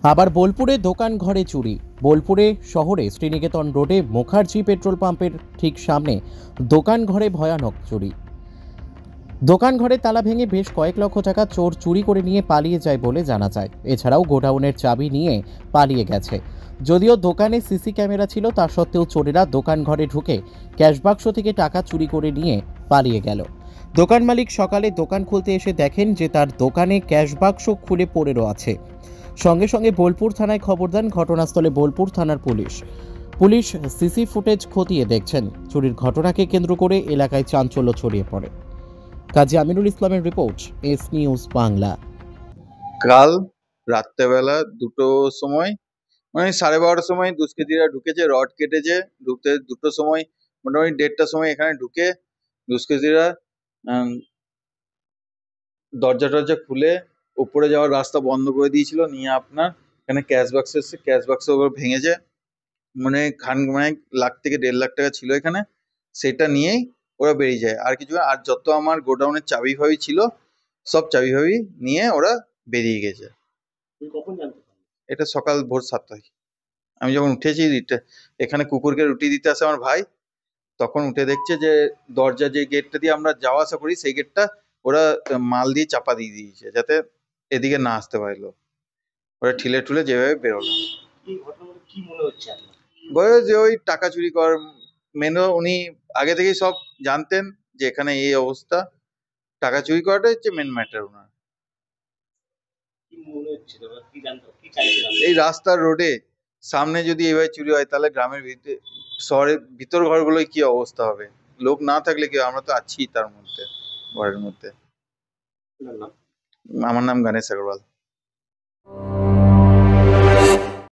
আবার বোলপুরে দোকান ঘরে চুরি। বোলপুরে শহরে শ্রীনিকেতন রোডে মুখার্জি পেট্রোল পাম্পের ঠিক সামনে দোকান ঘরে ভয়ানক চুরি। দোকান ঘরে তালা ভেঙে বেশ কয়েক লক্ষ টাকা চোর চুরি করে নিয়ে পালিয়ে যায় বলে জানা যায়। এছাড়াও গোডাউনের চাবি নিয়ে পালিয়ে গেছে। যদিও দোকানে সিসি ক্যামেরা ছিল, তা সত্ত্বেও চোরেরা দোকান ঘরে ঢুকে ক্যাশ বাক্স থেকে টাকা চুরি করে নিয়ে পালিয়ে গেল। দোকান মালিক সকালে দোকান খুলতে এসে দেখেন যে তার দোকানে ক্যাশ বাক্স খুলে পড়ে আছে। সঙ্গে সঙ্গে বোলপুর থানায় খবর দেন। ঘটনাস্থলে বোলপুর থানার পুলিশ সিসি ফুটেজ খতিয়ে দেখছেন। চুরির ঘটনাকে কেন্দ্র করে এলাকায় চাঞ্চল্য ছড়িয়ে পড়ে। কাজী আমিনুল ইসলামের রিপোর্ট, এস নিউজ বাংলা। কাল রাত্রেবেলা 2টোর সময়, মানে 12:30টার সময় দুষ্কৃতীরা ঢুকেছে, রড কেটেছে। ঢুকতে 2টোর সময়, মোটামুটি 1:30টার সময় এখানে ঢুকে দুষ্কৃতীরা দরজা টরজা খুলে উপরে যাওয়ার রাস্তা বন্ধ করে দিয়েছিল। নিয়ে আপনার এখানে ক্যাশ বাক্স এসছে, ক্যাশ বাক্স ভেঙেছে। মানে মানে লাখ থেকে 1.5 লাখ টাকা ছিল এখানে, সেটা নিয়েই ওরা বেরিয়ে যায়। আর কিছু না, আর যত আমার গোডাউনের চাবি ফাবি ছিল সব চাবি ফাবি নিয়ে ওরা বেরিয়ে গেছে। এটা সকাল ভোর 7টায়। আমি যখন উঠেছি, এখানে কুকুরকে রুটি দিতে আসে আমার ভাই, তখন উঠে দেখছে যে দরজা যে গেটটা দিয়ে আমরা যাওয়া আসা করি সেই গেটটা ওরা মাল দিয়ে চাপা দিয়ে দিয়েছে, যাতে এদিকে না আসতে পারলো। ওরা ঠিলে ঠুলে যেভাবে বেরোলো। বলে যে ওই টাকা চুরি করার মেনও উনি আগে থেকেই সব জানতেন যে এখানে এই অবস্থা। টাকা চুরি করাটাই হচ্ছে মেন ম্যাটার ওনার। এই রাস্তার রোডে সামনে যদি এভাবে চুরি হয়, তাহলে গ্রামের ভিতরে শহরের ভিতর ঘরগুলোয় কি অবস্থা হবে? লোক না থাকলে কি, আমরা তো আছি তার মধ্যে, ঘরের মধ্যে। আমার নাম গণেশ আগরওয়াল।